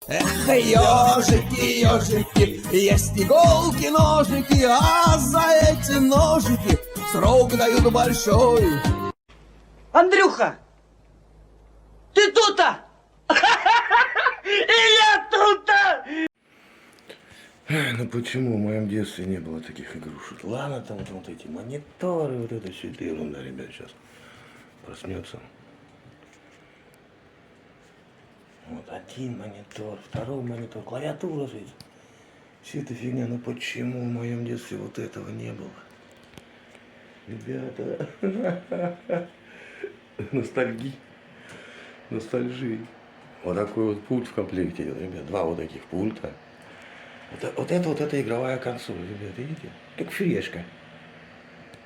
Эх, ежики, ежики, есть иголки, ножики, а за эти ножики срок дают большой. Андрюха, ты тут-то? И я тут-то! Ну почему в моем детстве не было таких игрушек? Ладно, там вот эти мониторы, вот это все это ерунда, ребят, сейчас проснется. Вот один монитор, второй монитор, клавиатура же. Все это фигня, ну почему в моем детстве вот этого не было? Ребята, ностальжи. Вот такой вот пульт в комплекте, ребят, два вот таких пульта. Вот это игровая консоль, ребят, видите? Как фрешка.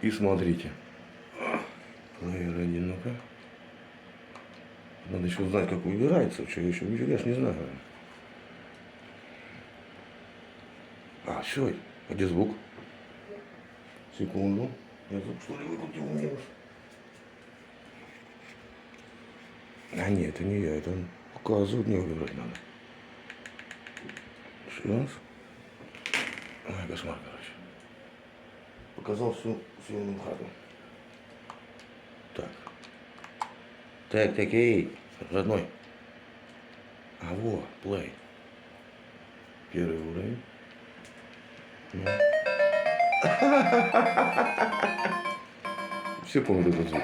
И смотрите. Плеер один, ну-ка. Надо еще узнать, как убирается, что я еще я ж не знаю. А, все, а где звук? Секунду. Я звук что ли выкрутил минус? А нет, это не я, это показывает, не выбрать надо. Сейчас. Ой, кошмар, короче. Показал всю хату. Так. Так, эй, родной. А во, плей. Первый уровень. Ну. Все помнят этот звук.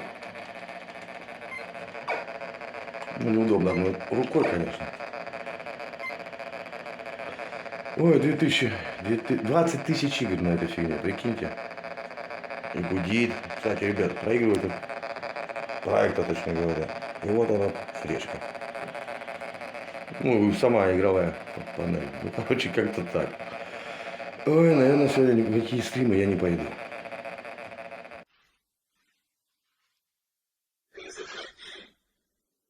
Ну, неудобно, но рукой, конечно. Ой, 20 тысяч игр на этой фигне, прикиньте. И гудит. Кстати, ребят, проигрывает проекта, точно говоря. И вот она, фрешка. Ну, сама игровая панель. Ну, короче, как-то так. Ой, наверное, сегодня никакие стримы я не пойду.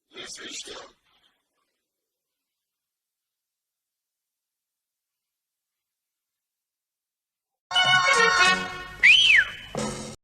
Если что,